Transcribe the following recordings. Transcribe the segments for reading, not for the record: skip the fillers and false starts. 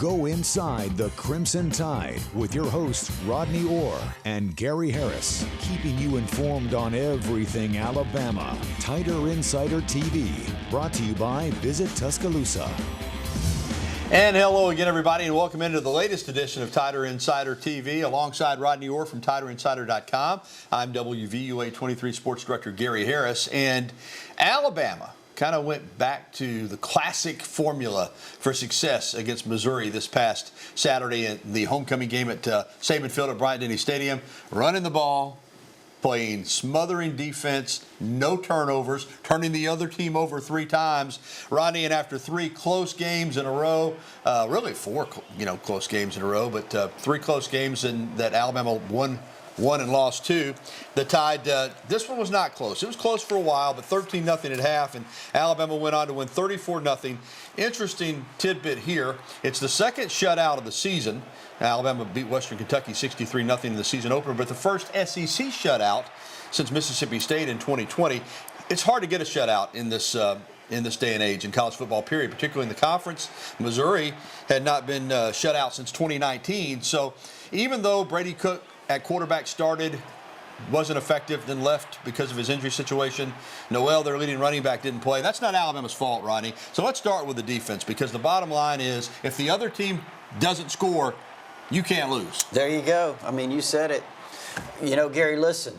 Go inside the Crimson Tide with your hosts Rodney Orr and Gary Harris, keeping you informed on everything Alabama. Tighter Insider TV, brought to you by Visit Tuscaloosa. And hello again, everybody, and welcome into the latest edition of Tighter Insider TV. Alongside Rodney Orr from TighterInsider.com, I'm WVUA 23 Sports Director Gary Harris, and Alabama kind of went back to the classic formula for success against Missouri this past Saturday in the homecoming game at Saban Field at Bryant-Denny Stadium, running the ball, playing smothering defense, no turnovers, turning the other team over 3 times. Rodney, and after 3 close games in a row, really 4 close games in a row, but 3 close games that Alabama won and lost 2. The Tide, this one was not close. It was close for a while, but 13-0 at half, and Alabama went on to win 34-0. Interesting tidbit here. It's the second shutout of the season. Alabama beat Western Kentucky 63-0 in the season opener, but the first SEC shutout since Mississippi State in 2020. It's hard to get a shutout in this day and age in college football, period, particularly in the conference. Missouri had not been shut out since 2019. So even though Brady Cook at quarterback started, wasn't effective, then left because of his injury situation. Noel, their leading running back, didn't play. That's not Alabama's fault, Rodney. So let's start with the defense, because the bottom line is if the other team doesn't score, you can't lose. There you go. I mean, you said it. You know, Gary, listen,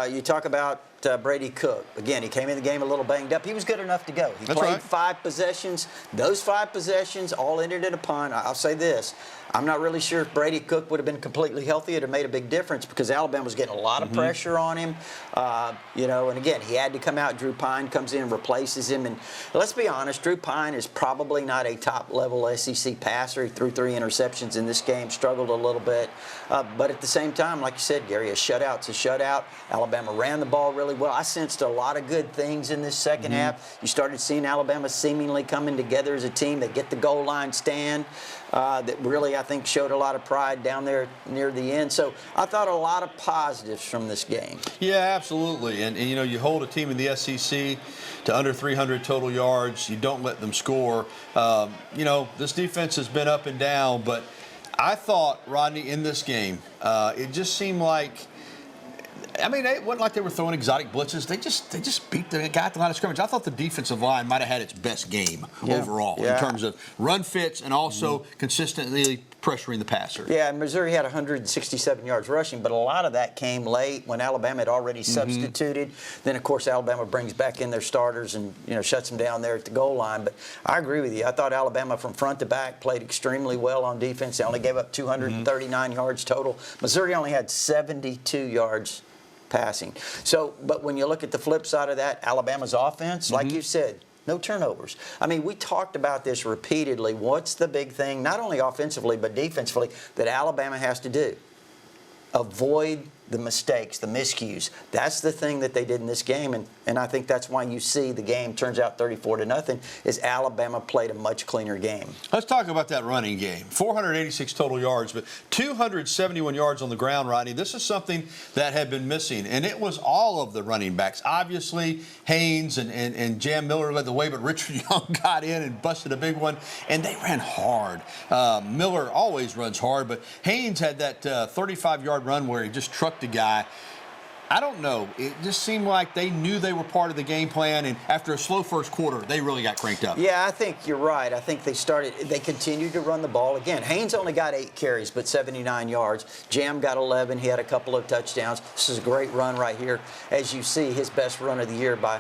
you talk about Brady Cook. Again, he came in the game a little banged up. He was good enough to go. He That's played right. 5 possessions. Those 5 possessions all ended in a punt. I'll say this. I'm not really sure if Brady Cook would have been completely healthy. It would have made a big difference because Alabama was getting a lot of pressure on him. And again, he had to come out. Drew Pine comes in and replaces him. And let's be honest, Drew Pine is probably not a top-level SEC passer. He threw 3 interceptions in this game, struggled a little bit. But at the same time, like you said, Gary, a shutout's a shutout. Alabama ran the ball really well. I sensed a lot of good things in this second half. You started seeing Alabama seemingly coming together as a team. They get the goal line stand. That really, I think, showed a lot of pride down there near the end. So I thought a lot of positives from this game. Yeah, absolutely. And you hold a team in the SEC to under 300 total yards. You don't let them score. This defense has been up and down, but I thought, Rodney, in this game, it just seemed like, it wasn't like they were throwing exotic blitzes. They just beat the guy at the line of scrimmage. I thought the defensive line might have had its best game overall in terms of run fits and also consistently pressuring the passer. Yeah, and Missouri had 167 yards rushing, but a lot of that came late when Alabama had already substituted. Then, of course, Alabama brings back in their starters and shuts them down there at the goal line. But I agree with you. I thought Alabama from front to back played extremely well on defense. They only gave up 239 yards total. Missouri only had 72 yards passing. So, but when you look at the flip side of that, Alabama's offense, like you said, no turnovers. We talked about this repeatedly. What's the big thing, not only offensively but defensively, that Alabama has to do? Avoid the mistakes, the miscues. That's the thing that they did in this game, and I think that's why you see the game turns out 34-0, is Alabama played a much cleaner game. Let's talk about that running game. 486 total yards, but 271 yards on the ground, Rodney. This is something that had been missing, and it was all of the running backs. Obviously, Haynes and Jam Miller led the way, but Richard Young got in and busted a big one, and they ran hard. Miller always runs hard, but Haynes had that 35-yard run where he just trucked the guy. I don't know. It just seemed like they knew they were part of the game plan, and after a slow first quarter, they really got cranked up. Yeah, I think you're right. I think they continued to run the ball. Again, Haynes only got 8 carries, but 79 yards. Jam got 11. He had a couple of touchdowns. This is a great run right here. As you see, his best run of the year by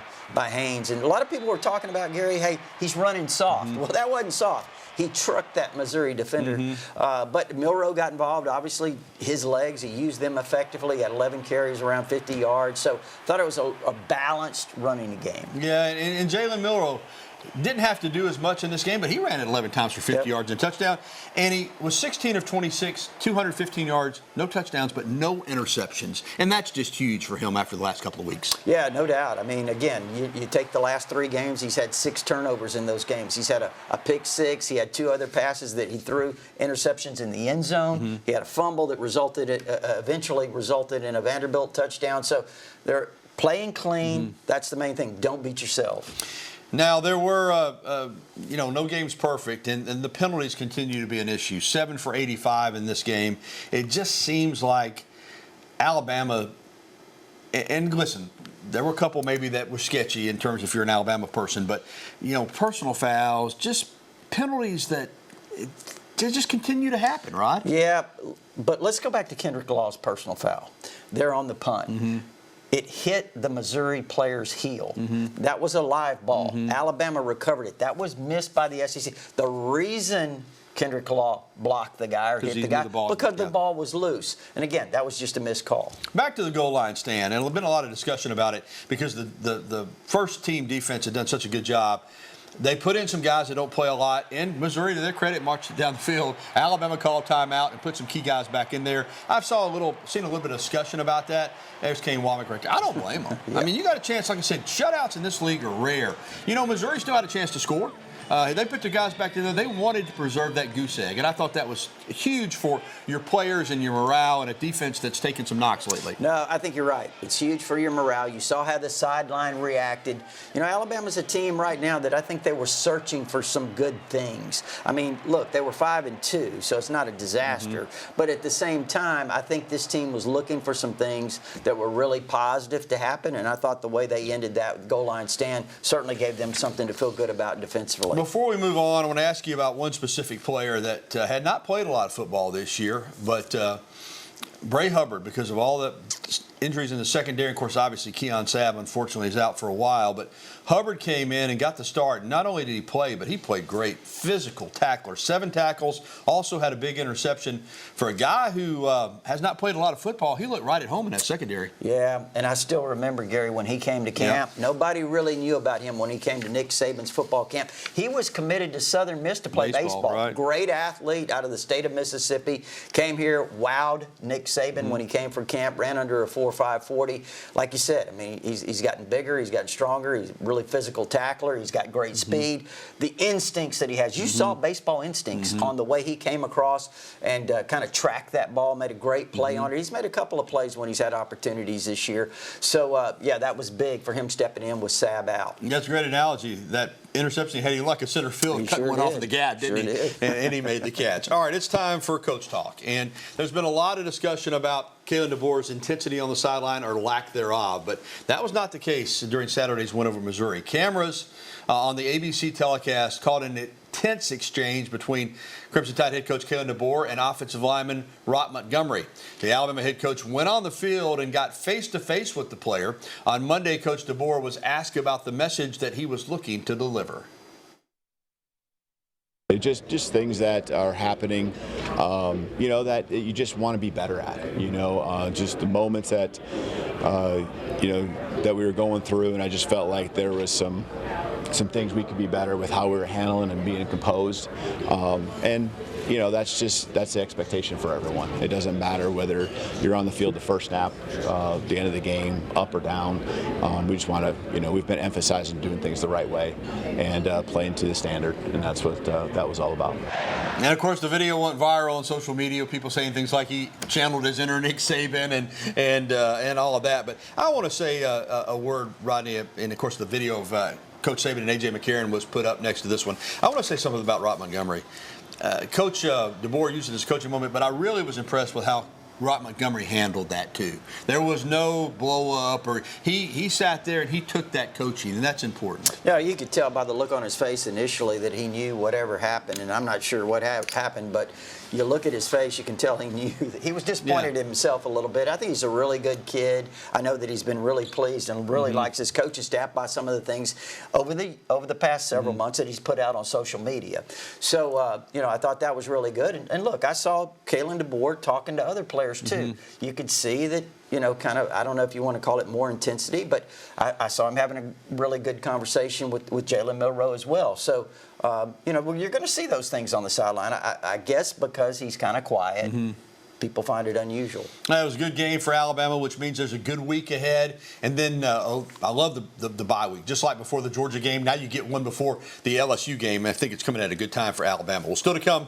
Haynes. And a lot of people were talking about, Gary, hey, he's running soft. Well, that wasn't soft. He trucked that Missouri defender. But Milroe got involved. Obviously, his legs, he used them effectively. He had 11 carries, around 50 yards. So thought it was a balanced running game. Yeah, and Jalen Milroe didn't have to do as much in this game, but he ran it 11 times for 50 yards and a touchdown. And he was 16 of 26, 215 yards, no touchdowns, but no interceptions. And that's just huge for him after the last couple of weeks. Yeah, no doubt. Again, you take the last 3 games, he's had 6 turnovers in those games. He's had a pick 6. He had 2 other passes that he threw, interceptions in the end zone. He had a fumble that eventually resulted in a Vanderbilt touchdown. So they're playing clean. That's the main thing. Don't beat yourself. Now, there were, no game's perfect, and the penalties continue to be an issue. 7 for 85 in this game. It just seems like Alabama, and listen, there were a couple maybe that were sketchy in terms of if you're an Alabama person, but, personal fouls, just penalties that they just continue to happen, right? Yeah, but let's go back to Kendrick Law's personal foul. They're on the punt. Mm-hmm. It hit the Missouri player's heel. Mm-hmm. That was a live ball. Mm-hmm. Alabama recovered it. That was missed by the SEC. The reason Kendrick Law blocked the guy or hit the guy because the ball was loose. And again, that was just a missed call. Back to the goal line stand, and there's been a lot of discussion about it because the first team defense had done such a good job. They put in some guys that don't play a lot. And Missouri, to their credit, marched it down the field. Alabama called timeout and put some key guys back in there. I've seen a little bit of discussion about that. There's Kane Womack right there. I don't blame them. Yeah. I mean, you got a chance, like I said, shutouts in this league are rare. Missouri still had a chance to score. They put the guys back in there. They wanted to preserve that goose egg, and I thought that was huge for your players and your morale and a defense that's taken some knocks lately. No, I think you're right. It's huge for your morale. You saw how the sideline reacted. Alabama's a team right now that I think they were searching for some good things. I mean, look, they were 5-2, so it's not a disaster. Mm-hmm. But at the same time, I think this team was looking for some things that were really positive to happen, and I thought the way they ended that goal line stand certainly gave them something to feel good about defensively. Before we move on, I want to ask you about one specific player that had not played a lot of football this year, but Bray Hubbard, because of all the injuries in the secondary. Of course, obviously, Keon Sabb, unfortunately, is out for a while. But Hubbard came in and got the start. Not only did he play, but he played great. Physical tackler, 7 tackles. Also had a big interception. For a guy who has not played a lot of football, he looked right at home in that secondary. Yeah, and I still remember, Gary, when he came to camp, nobody really knew about him when he came to Nick Saban's football camp. He was committed to Southern Miss to play baseball. Right. Great athlete out of the state of Mississippi. Came here, wowed Nick Saban when he came for camp, ran under a 4.5 40. Like you said, I mean, he's gotten bigger, he's gotten stronger, he's a really physical tackler, he's got great speed. The instincts that he has, you saw baseball instincts on the way he came across and kind of tracked that ball, made a great play on it. He's made a couple of plays when he's had opportunities this year. So, yeah, that was big for him stepping in with Sabb out. That's a great analogy. That interception, he had him like a center field, and cut one off of the gap, didn't he? And he made the catch. All right, it's time for Coach Talk. And there's been a lot of discussion about Kalen DeBoer's intensity on the sideline or lack thereof, but that was not the case during Saturday's win over Missouri. Cameras on the ABC telecast caught an intense exchange between Crimson Tide head coach Kalen DeBoer and offensive lineman Rott Montgomery. The Alabama head coach went on the field and got face-to-face with the player. On Monday, Coach DeBoer was asked about the message that he was looking to deliver. Just things that are happening, that you just want to be better at. Just the moments that, that we were going through, and I just felt like there was some things we could be better with how we were handling and being composed. That's the expectation for everyone. It doesn't matter whether you're on the field the first snap, the end of the game, up or down. We just want to, we've been emphasizing doing things the right way and playing to the standard, and that's what that was all about. And of course, the video went viral on social media. People saying things like he channeled his inner Nick Saban and all of that. But I want to say a word, Rodney, and of course the video of Coach Saban and A.J. McCarron was put up next to this one. I want to say something about Rott Montgomery. Coach DeBoer used it as a coaching moment, but I really was impressed with how Rott Montgomery handled that too. There was no blow up, or he sat there and he took that coaching, and that's important. Yeah, you could tell by the look on his face initially that he knew whatever happened, and I'm not sure what happened, but you look at his face, you can tell he knew that he was disappointed in himself a little bit. I think he's a really good kid. I know that he's been really pleased and really likes his coaching staff by some of the things over the past several months that he's put out on social media. So, I thought that was really good. And look, I saw Kalen DeBoer talking to other players too. You could see that, kind of, I don't know if you want to call it more intensity, but I saw him having a really good conversation with Jalen Milroe as well. So, you're going to see those things on the sideline. I guess because he's kind of quiet, people find it unusual. It was a good game for Alabama, which means there's a good week ahead. And then I love the bye week. Just like before the Georgia game, now you get one before the LSU game. I think it's coming at a good time for Alabama. Well, still to come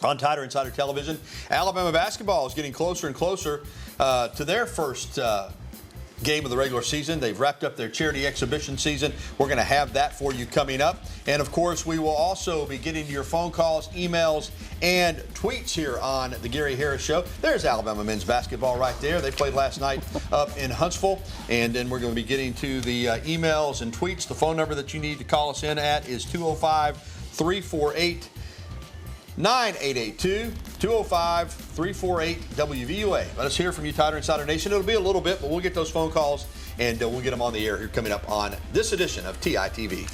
on Tider Insider Television, Alabama basketball is getting closer and closer to their first game of the regular season. They've wrapped up their charity exhibition season. We're going to have that for you coming up. And, of course, we will also be getting to your phone calls, emails, and tweets here on the Gary Harris Show. There's Alabama men's basketball right there. They played last night up in Huntsville. And then we're going to be getting to the emails and tweets. The phone number that you need to call us in at is 205-348 9882, 205-348-WVUA. Let us hear from you, Tider Insider Nation. It'll be a little bit, but we'll get those phone calls, and we'll get them on the air here coming up on this edition of TITV.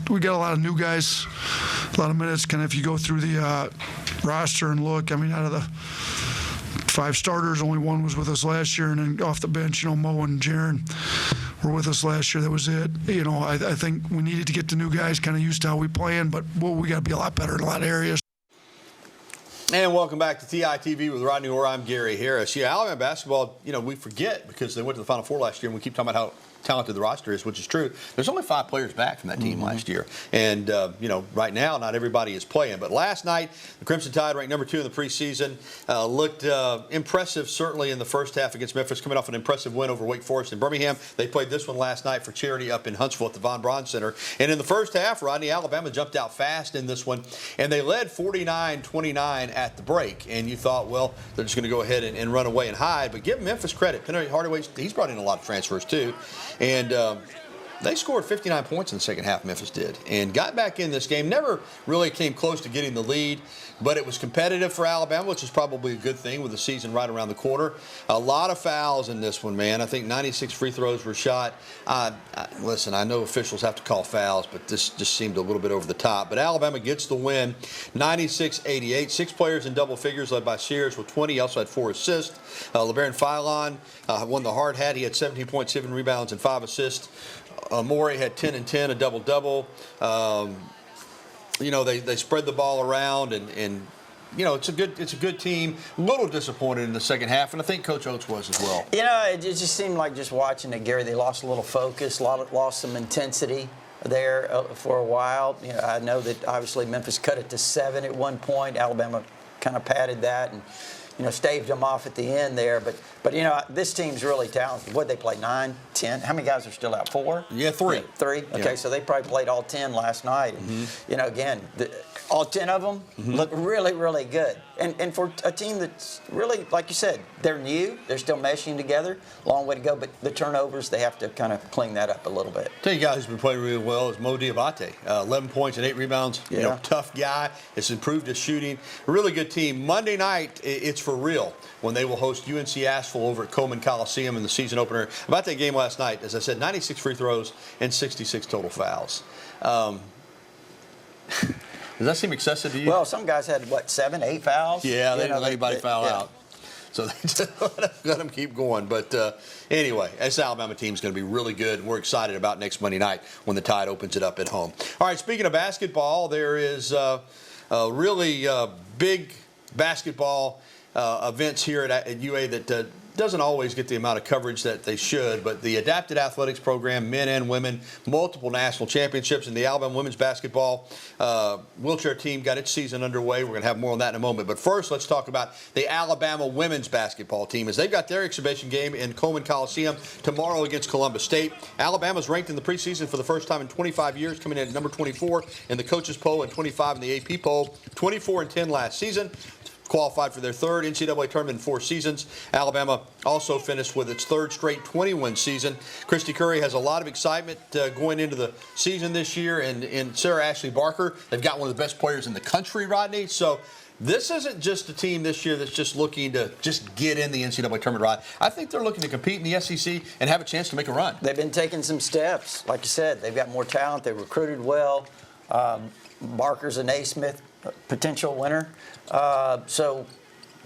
We got a lot of new guys, a lot of minutes. Kind of if you go through the roster and look, I mean, out of the 5 starters, only 1 was with us last year, and then off the bench, Mo and Jaron were with us last year. That was it. I think we needed to get the new guys kind of used to how we playing, but we got to be a lot better in a lot of areas. And welcome back to TITV with Rodney Orr. I'm Gary Harris. Yeah, Alabama basketball, we forget because they went to the Final Four last year, and we keep talking about how talented the roster is, which is true. There's only 5 players back from that team last year. And, right now, not everybody is playing. But last night, the Crimson Tide, ranked number 2 in the preseason, looked impressive, certainly in the first half against Memphis, coming off an impressive win over Wake Forest in Birmingham. They played this one last night for charity up in Huntsville at the Von Braun Center. And in the first half, Rodney, Alabama jumped out fast in this one, and they led 49-29 at the break. And you thought, well, they're just going to go ahead and run away and hide. But give Memphis credit. Penny Hardaway, he's brought in a lot of transfers, too. And they scored 59 points in the second half, Memphis did, and got back in this game. Never really came close to getting the lead, but it was competitive for Alabama, which is probably a good thing with the season right around the corner. A lot of fouls in this one, man. I think 96 free throws were shot. Listen, I know officials have to call fouls, but this just seemed a little bit over the top. But Alabama gets the win, 96-88. 6 players in double figures, led by Sears with 20. He also had 4 assists. LeBaron Philon won the hard hat. He had 17 points, 7 rebounds, and 5 assists. Morey had 10 and 10, a double-double. They spread the ball around, and it's a good team. A little disappointed in the second half, and I think Coach Oates was as well. It just seemed like just watching it, Gary, they lost a little focus, lost some intensity there for a while. I know that obviously Memphis cut it to 7 at one point. Alabama kind of padded that and staved them off at the end there. But this team's really talented. What, they play 9, 10? How many guys are still out? 4? Yeah, 3. Yeah, 3? Okay, yeah. So they probably played all 10 last night. And, again, all 10 of them look really, really good. And for a team that's really, like you said, they're new. They're still meshing together. Long way to go. But the turnovers, they have to kind of clean that up a little bit. Tell you a guy who's been playing really well is Mo Diabate. 11 points and 8 rebounds. Yeah. Tough guy. It's improved his shooting. A really good team. Monday night, it's for real when they will host UNC Asheville over at Coleman Coliseum in the season opener. About that game last night, as I said, 96 free throws and 66 total fouls. Does that seem excessive to you? Well, some guys had, 7, 8 fouls? Yeah, they didn't let anybody foul out. So they just let them keep going. But anyway, this Alabama team is going to be really good. We're excited about next Monday night when the Tide opens it up at home. All right, speaking of basketball, there is a really big basketball events here at UA that doesn't always get the amount of coverage that they should, but the Adapted Athletics program, men and women, multiple national championships, and the Alabama women's basketball wheelchair team got its season underway. We're going to have more on that in a moment. But first, let's talk about the Alabama women's basketball team, as they've got their exhibition game in Coleman Coliseum tomorrow against Columbus State. Alabama's ranked in the preseason for the first time in 25 years, coming in at number 24 in the coaches poll and 25 in the AP poll, 24-10 last season. Qualified for their 3rd NCAA tournament in 4 seasons. Alabama also finished with its 3rd straight 20-win season. Christy Curry has a lot of excitement going into the season this year, and Sarah Ashley Barker, they've got one of the best players in the country, Rodney. So this isn't just a team this year that's just looking to just get in the NCAA tournament, Rod. I think they're looking to compete in the SEC and have a chance to make a run. They've been taking some steps. Like you said, they've got more talent. They recruited well. Barker's a Naismith potential winner. So,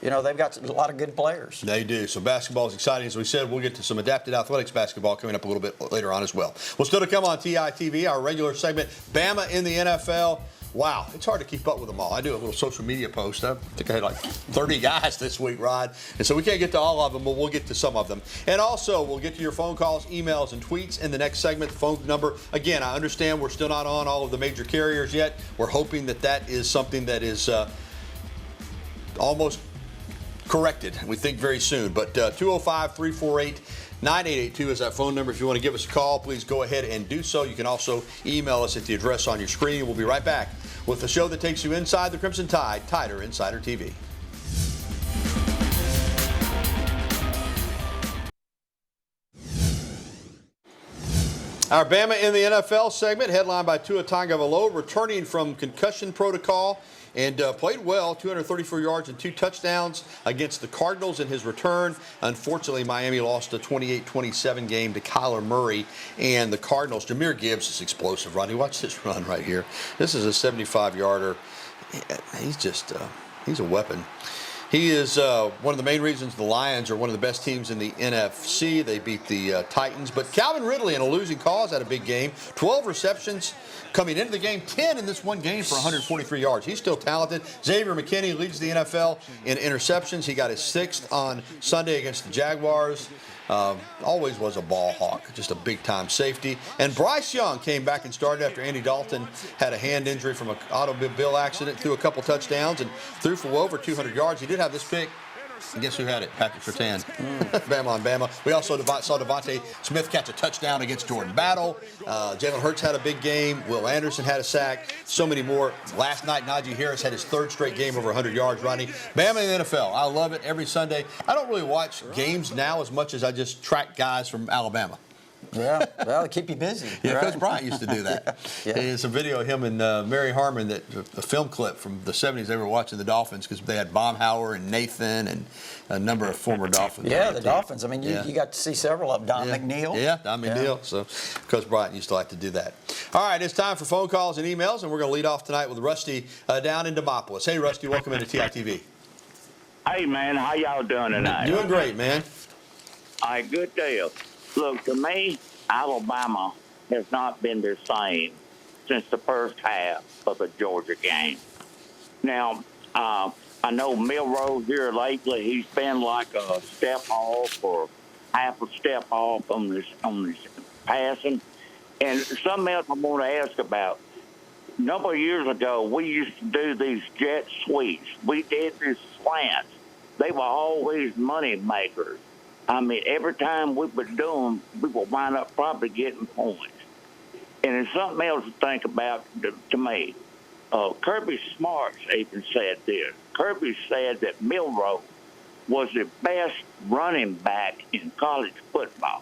they've got a lot of good players. They do. So basketball is exciting. As we said, we'll get to some Adapted Athletics basketball coming up a little bit later on as well. Well, still to come on TITV, our regular segment, Bama in the NFL. Wow, it's hard to keep up with them all. I do a little social media post. I think I had like 30 guys this week, Rod. And so we can't get to all of them, but we'll get to some of them. And also, we'll get to your phone calls, emails, and tweets in the next segment. The phone number, again, I understand we're still not on all of the major carriers yet. We're hoping that that is something that is almost corrected, we think, very soon. But 205-348-9882 is that phone number. If you want to give us a call, please go ahead and do so. You can also email us at the address on your screen. We'll be right back with the show that takes you inside the Crimson Tide, Tider Insider TV. Our Bama in the NFL segment, headlined by Tua Tagovailoa, returning from concussion protocol and played well, 234 yards and 2 touchdowns against the Cardinals in his return. Unfortunately, Miami lost a 28-27 game to Kyler Murray and the Cardinals. Jahmyr Gibbs is explosive, Rodney. Watch this run right here. This is a 75-yarder. He's a weapon. He is one of the main reasons the Lions are one of the best teams in the NFC. They beat the Titans. But Calvin Ridley, in a losing cause, had a big game. 12 receptions coming into the game, 10 in this one game for 143 yards. He's still talented. Xavier McKinney leads the NFL in interceptions. He got his 6th on Sunday against the Jaguars. Always was a ball hawk, just a big-time safety. And Bryce Young came back and started after Andy Dalton had a hand injury from an automobile accident, threw a couple touchdowns, and threw for well over 200 yards. He did have this pick. And guess who had it? Patrick Surtain. Bama on Bama. We also saw Devontae Smith catch a touchdown against Jordan Battle. Jalen Hurts had a big game. Will Anderson had a sack. So many more. Last night, Najee Harris had his 3rd straight game over 100 yards, Rodney. Bama in the NFL. I love it every Sunday. I don't really watch games now as much as I just track guys from Alabama. Yeah, well, it'll keep you busy. Yeah, right? Coach Bryant used to do that. Yeah. There's a video of him and Mary Harmon, a film clip from the 70s. They were watching the Dolphins because they had Baumhauer and Nathan and a number of former Dolphins. Yeah, the Dolphins. I mean, you got to see several of them. Don McNeil. Yeah, Don McNeil. So Coach Bryant used to like to do that. All right, it's time for phone calls and emails, and we're going to lead off tonight with Rusty down in Demopolis. Hey, Rusty, welcome into TITV. Hey, man, how y'all doing tonight? Doing great, man. All right, good deal. Look, to me, Alabama has not been the same since the first half of the Georgia game. Now, I know Milroe here lately, he's been like a step off or half a step off on this passing. And something else I want to ask about. A number of years ago, we used to do these jet sweeps. We did these slants. They were always money makers. I mean, every time we would do them, we would wind up probably getting points. And there's something else to think about to me. Kirby Smarts even said this. Kirby said that Milroe was the best running back in college football.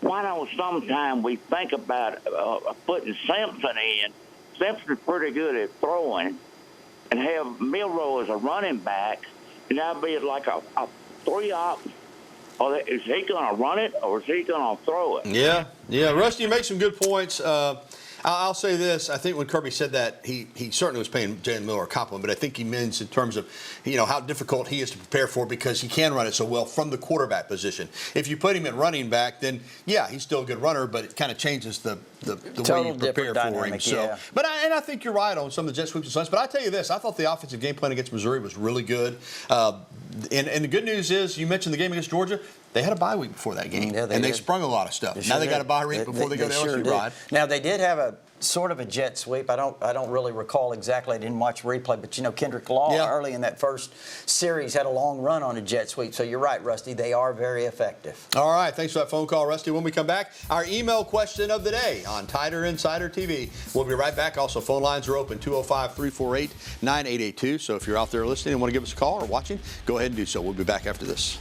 Why don't sometime we think about putting Simpson in? Simpson's pretty good at throwing, and have Milroe as a running back, and that'd be like a 3-op. Or is he going to run it, or is he going to throw it? Yeah. Rusty, you make some good points. I'll say this. I think when Kirby said that, he certainly was paying Jalen Miller a compliment, but I think he means in terms of, how difficult he is to prepare for because he can run it so well from the quarterback position. If you put him at running back, then, yeah, he's still a good runner, but it kind of changes the way you prepare for him. So, yeah. But I think you're right on some of the jet sweeps and slants. But I tell you this, I thought the offensive game plan against Missouri was really good. And the good news is, you mentioned the game against Georgia. They had a bye week before that game, they sprung a lot of stuff. Now they got a bye week before they go to LSU, Rod. Now they did have a sort of a jet sweep. I don't really recall exactly. I didn't watch replay, but Kendrick Law early in that first series had a long run on a jet sweep. So you're right, Rusty. They are very effective. All right, thanks for that phone call, Rusty. When we come back, our email question of the day on Tider Insider TV. We'll be right back. Also, phone lines are open, 205-348-9882. So if you're out there listening and want to give us a call or watching, go ahead and do so. We'll be back after this.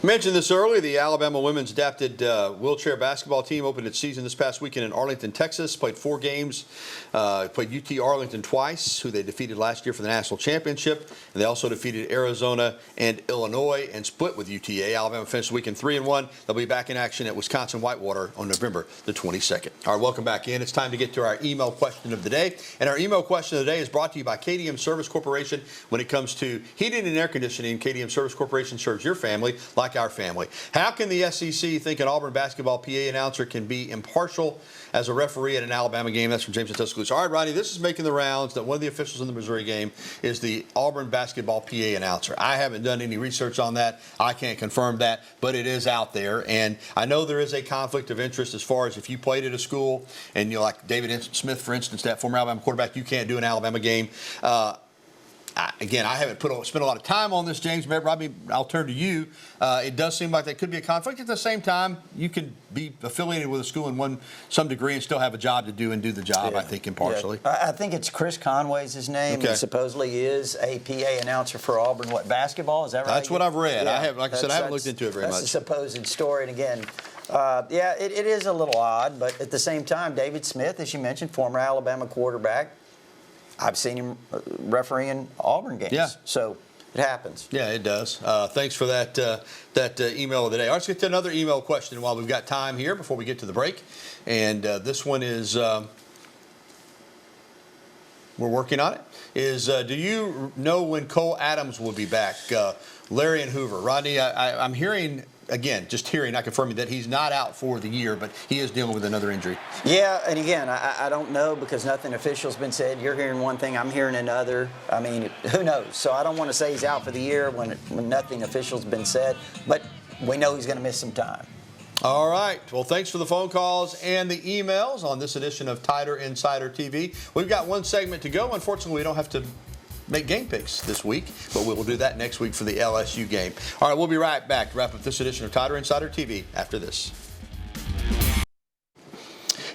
Mentioned this earlier, the Alabama women's adapted wheelchair basketball team opened its season this past weekend in Arlington, Texas. Played 4 games, played UT Arlington twice, who they defeated last year for the national championship. And they also defeated Arizona and Illinois and split with UTA. Alabama finished the weekend 3-1. They'll be back in action at Wisconsin Whitewater on November the 22nd. All right, welcome back in. It's time to get to our email question of the day. And our email question of the day is brought to you by KDM Service Corporation. When it comes to heating and air conditioning, KDM Service Corporation serves your family like our family. How can the SEC think an Auburn Basketball PA announcer can be impartial as a referee at an Alabama game? That's from James in Tuscaloosa. All right, Rodney, this is making the rounds that one of the officials in the Missouri game is the Auburn Basketball PA announcer. I haven't done any research on that. I can't confirm that, but it is out there. And I know there is a conflict of interest as far as if you played at a school and you're like David Smith, for instance, that former Alabama quarterback, you can't do an Alabama game. Again, I haven't spent a lot of time on this, James. Robbie, I'll turn to you. It does seem like that could be a conflict. At the same time, you can be affiliated with a school in some degree and still have a job to do and do the job, yeah. I think, impartially. Yeah. I think it's Chris Conway's his name. Okay. He supposedly is a PA announcer for Auburn. What, basketball? Is that right? That's what I've read. Yeah. Like I said, I haven't looked into it very much. That's a supposed story. And again, it is a little odd. But at the same time, David Smith, as you mentioned, former Alabama quarterback, I've seen him refereeing Auburn games. Yeah. So it happens. Yeah, it does. Thanks for that email of the day. All right, let's get to another email question while we've got time here before we get to the break. And this one is, we're working on it, do you know when Cole Adams will be back? Larry and Hoover. Rodney, I'm hearing, again, just hearing, not confirming, that he's not out for the year, but he is dealing with another injury. Yeah, and again, I don't know because nothing official's been said. You're hearing one thing, I'm hearing another. I mean, who knows? So I don't want to say he's out for the year when nothing official's been said, but we know he's going to miss some time. All right. Well, thanks for the phone calls and the emails on this edition of Tider Insider TV. We've got one segment to go. Unfortunately, we don't have to make game picks this week, but we will do that next week for the LSU game. All right, we'll be right back to wrap up this edition of Tider Insider TV after this.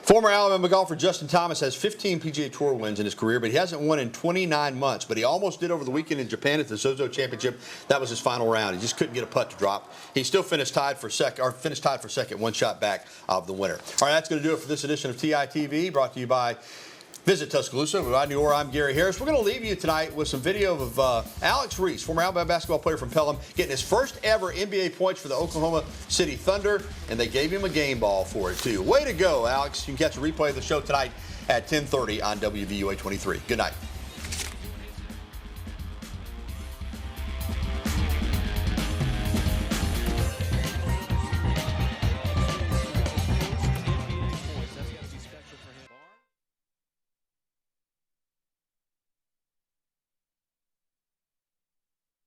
Former Alabama golfer Justin Thomas has 15 PGA Tour wins in his career, but he hasn't won in 29 months. But he almost did over the weekend in Japan at the Zozo Championship. That was his final round. He just couldn't get a putt to drop. He still finished tied for second, one shot back of the winner. All right, that's going to do it for this edition of TITV, brought to you by Visit Tuscaloosa with Rodney Orr. I'm Gary Harris. We're going to leave you tonight with some video of Alex Reese, former Alabama basketball player from Pelham, getting his first ever NBA points for the Oklahoma City Thunder, and they gave him a game ball for it, too. Way to go, Alex. You can catch a replay of the show tonight at 10:30 on WVUA 23. Good night.